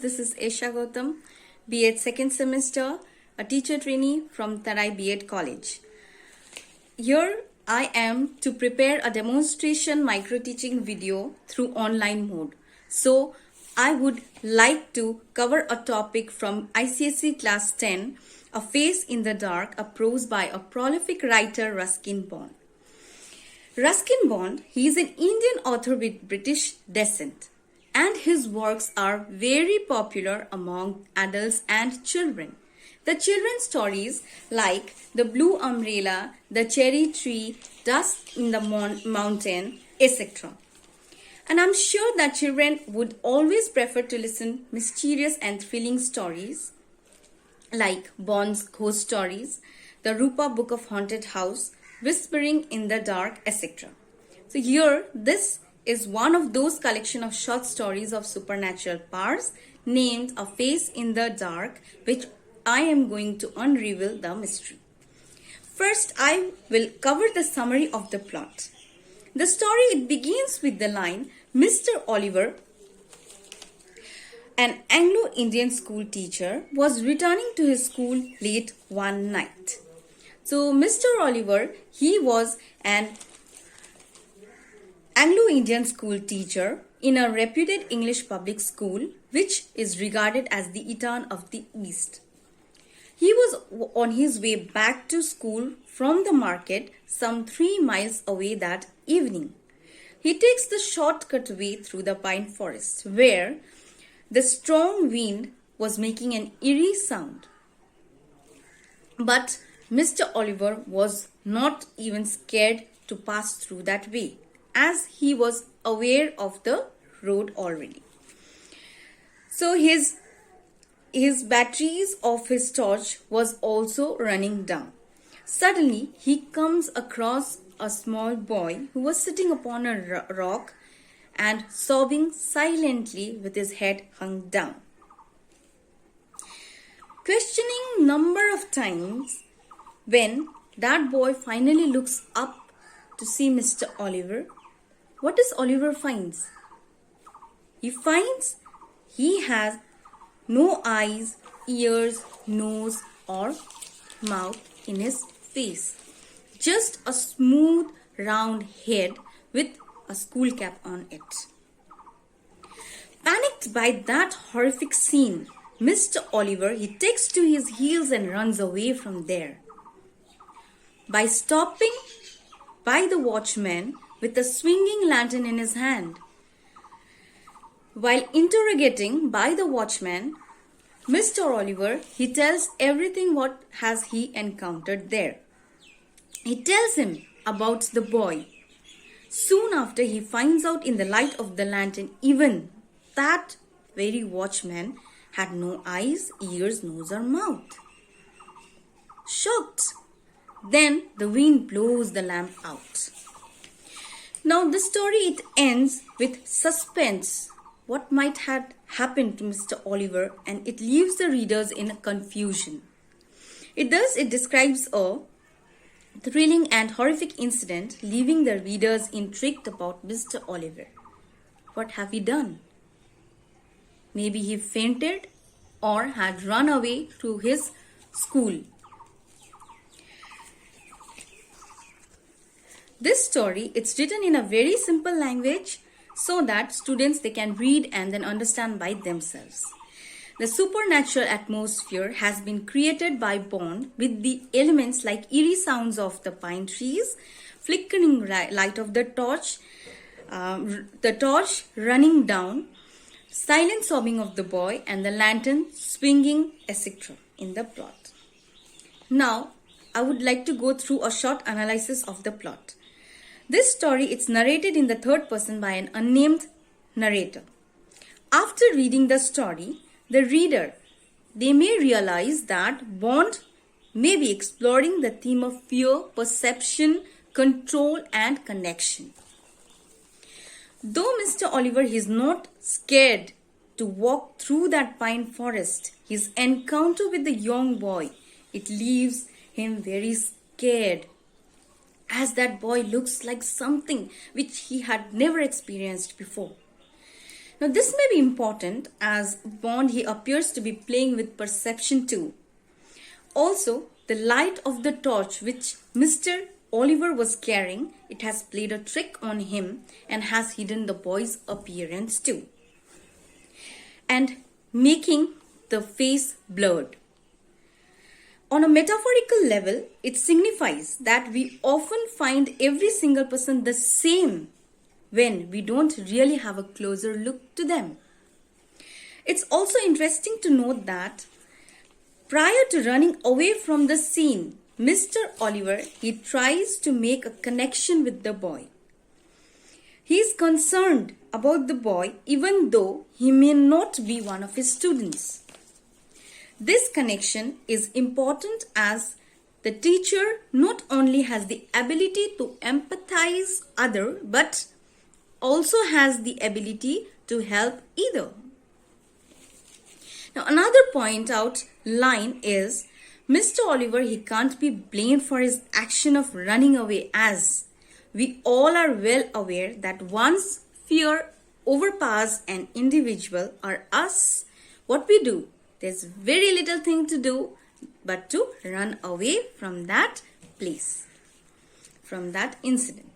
this is ESHA GOUTAM, B.Ed second semester, a teacher trainee from Tarai B.Ed College. Here I am to prepare a demonstration micro-teaching video through online mode. So I would like to cover a topic from ICSE Class 10, A Face in the Dark, a prose by a prolific writer Ruskin Bond. Ruskin Bond, he is an Indian author with British descent, and his works are very popular among adults and children. The children's stories like The Blue Umbrella, The Cherry Tree, Dusk in the Mountain, etc. And I'm sure that children would always prefer to listen mysterious and thrilling stories like Bond's ghost stories, the Rupa Book of Haunted House, Whispering in the Dark, etc. So here, this is one of those collection of short stories of supernatural powers named A Face in the Dark, which I am going to unravel the mystery. First, I will cover the summary of the plot. The story, it begins with the line, Mr. Oliver, an Anglo-Indian school teacher, was returning to his school late one night. So Mr. Oliver, he was an Anglo-Indian school teacher in a reputed English public school, which is regarded as the Eton of the East. He was on his way back to school from the market some 3 miles away that evening. He takes the shortcut way through the pine forest, where the strong wind was making an eerie sound. But Mr. Oliver was not even scared to pass through that way, as he was aware of the road already. So his batteries of his torch was also running down. Suddenly, he comes across a small boy who was sitting upon a rock and sobbing silently with his head hung down. Questioning number of times, when that boy finally looks up to see Mr. Oliver, what does Oliver finds? He finds he has no eyes, ears, nose or mouth in his face. Just a smooth round head with a school cap on it. Panicked by that horrific scene, Mr. Oliver, he takes to his heels and runs away from there. By stopping by the watchman with a swinging lantern in his hand. While interrogating by the watchman, Mr. Oliver, he tells everything what has he encountered there. He tells him about the boy. Soon after, he finds out in the light of the lantern, even that very watchman had no eyes, ears, nose or mouth. Shocked, then the wind blows the lamp out. Now the story, it ends with suspense. What might have happened to Mr. Oliver, and it leaves the readers in confusion. It describes a thrilling and horrific incident, leaving the readers intrigued about Mr. Oliver. What have he done? Maybe he fainted or had run away to his school. This story, it's written in a very simple language so that students, they can read and then understand by themselves. The supernatural atmosphere has been created by Bond with the elements like eerie sounds of the pine trees, flickering light of the torch running down, silent sobbing of the boy and the lantern swinging, etc. in the plot. Now, I would like to go through a short analysis of the plot. This story, it's narrated in the third person by an unnamed narrator. After reading the story, the reader, they may realize that Bond may be exploring the theme of fear, perception, control and connection. Though Mr. Oliver is not scared to walk through that pine forest, his encounter with the young boy, it leaves him very scared, as that boy looks like something which he had never experienced before. Now this may be important as Bond he appears to be playing with perception too. Also, the light of the torch which Mr. Oliver was carrying, it has played a trick on him and has hidden the boy's appearance too, and making the face blurred. On a metaphorical level, it signifies that we often find every single person the same when we don't really have a closer look to them. It's also interesting to note that prior to running away from the scene, Mr. Oliver, he tries to make a connection with the boy. He is concerned about the boy even though he may not be one of his students. This connection is important as the teacher not only has the ability to empathize other but also has the ability to help either. Now another point out line is Mr. Oliver, he can't be blamed for his action of running away as we all are well aware that once fear overpowers an individual or us, what we do, there's very little thing to do but to run away from that place, from that incident,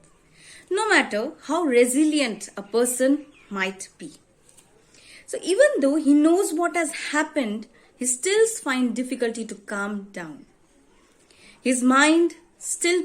no matter how resilient a person might be. So even though he knows what has happened, he still finds difficulty to calm down. His mind still